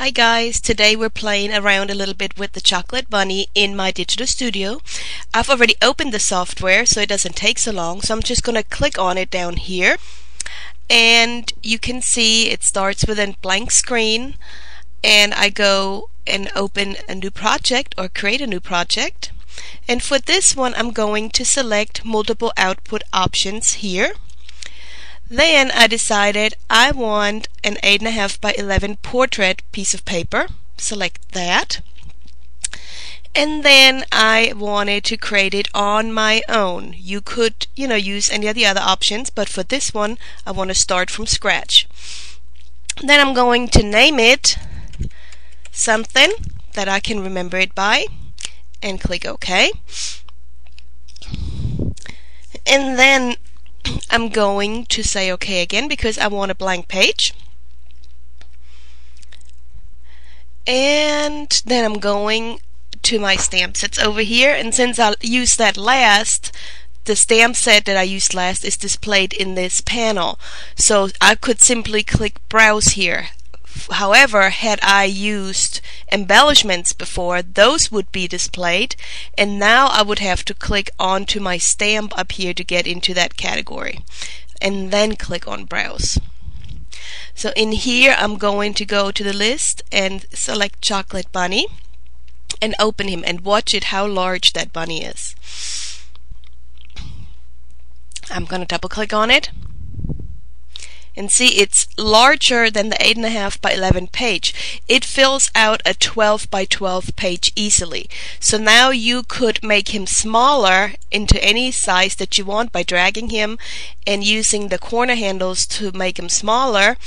Hi guys, today we're playing around a little bit with the chocolate bunny in my digital studio. I've already opened the software so it doesn't take so long, so I'm just going to click on it down here and you can see it starts with a blank screen and I go and open a new project or create a new project, and for this one I'm going to select multiple output options here. Then I decided I want an 8.5 by 11 portrait piece of paper. Select that. And then I wanted to create it on my own. You could, use any of the other options, but for this one I want to start from scratch. Then I'm going to name it something that I can remember it by and click OK. And then I'm going to say OK again because I want a blank page. And then I'm going to my stamp sets over here, and since I used that last, the stamp set that I used last is displayed in this panel. So I could simply click Browse here. However, had I used embellishments before, those would be displayed, and now I would have to click onto my stamp up here to get into that category and then click on Browse. So in here I'm going to go to the list and select Chocolate Bunny and open him and watch it how large that bunny is. I'm going to double click on it and see it's larger than the 8.5 by 11 page. It fills out a 12 by 12 page easily. So now you could make him smaller into any size that you want by dragging him and using the corner handles to make him smaller,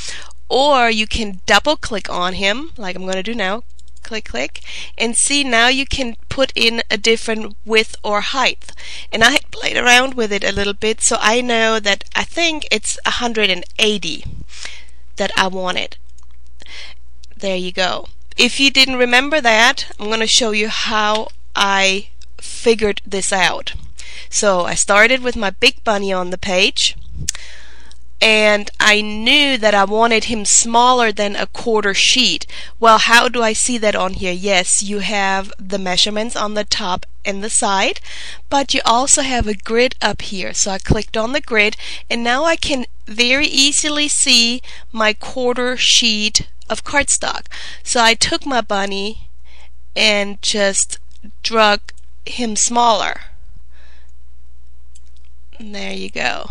or you can double click on him like I'm going to do now. Click, and see now you can put in a different width or height. And I played around with it a little bit, so I know that I think it's 180 that I wanted. There you go. If you didn't remember that, I'm going to show you how I figured this out. So I started with my big bunny on the page, and I knew that I wanted him smaller than a quarter sheet. Well, how do I see that on here? Yes, you have the measurements on the top and the side, but you also have a grid up here. So I clicked on the grid, and now I can very easily see my quarter sheet of cardstock. So I took my bunny and just drug him smaller. And there you go.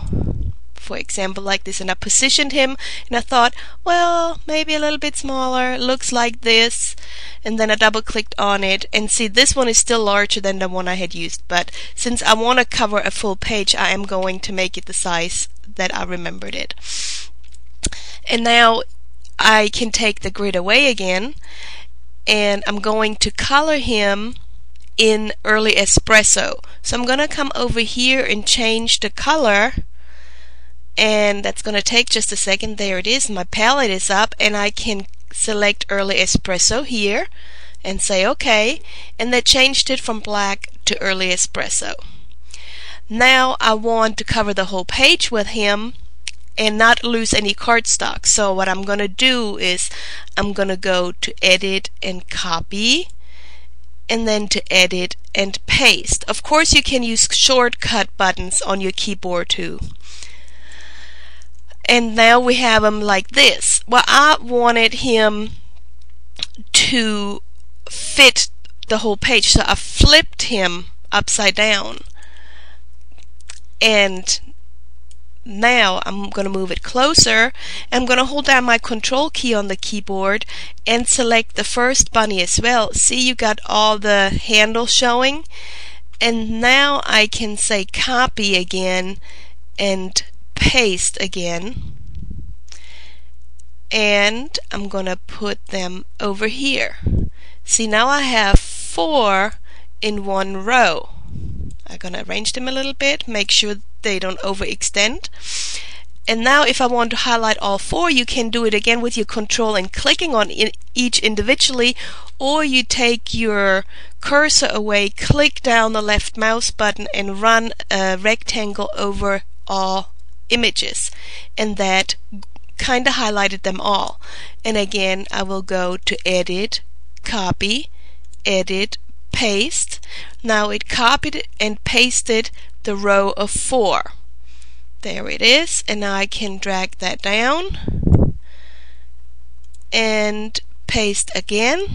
For example, like this, and I positioned him and I thought, well, maybe a little bit smaller, looks like this, and then I double clicked on it and see this one is still larger than the one I had used, but since I want to cover a full page, I am going to make it the size that I remembered it. And now I can take the grid away again, and I'm going to color him in Early Espresso. So I'm going to come over here and change the color, and that's going to take just a second. There it is. My palette is up, and I can select Early Espresso here and say OK, and that changed it from black to Early Espresso. Now I want to cover the whole page with him and not lose any cardstock. So what I'm going to do is I'm going to go to Edit and Copy, and then to Edit and Paste. Of course you can use shortcut buttons on your keyboard too. And now we have him like this. Well, I wanted him to fit the whole page, so I flipped him upside down. And now I'm going to move it closer. I'm going to hold down my Control key on the keyboard and select the first bunny as well. See, you got all the handles showing. And now I can say Copy again and Paste again, and I'm gonna put them over here. See, now I have 4 in one row. I'm gonna arrange them a little bit, make sure they don't overextend. And now if I want to highlight all 4, you can do it again with your Control and clicking on each individually, or you take your cursor away, click down the left mouse button and run a rectangle over all images, and that kind of highlighted them all. And again, I will go to Edit, Copy, Edit, Paste. Now it copied and pasted the row of 4. There it is, and now I can drag that down and paste again.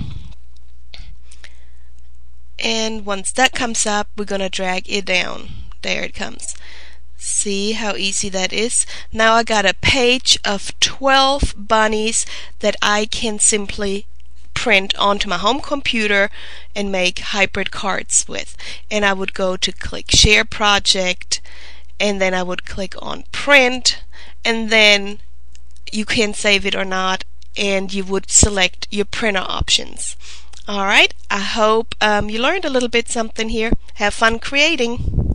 And once that comes up, we're going to drag it down. There it comes. See how easy that is? Now I got a page of 12 bunnies that I can simply print onto my home computer and make hybrid cards with. And I would go to click Share Project, and then I would click on Print, and then you can save it or not, and you would select your printer options. Alright, I hope you learned a little bit something here. Have fun creating.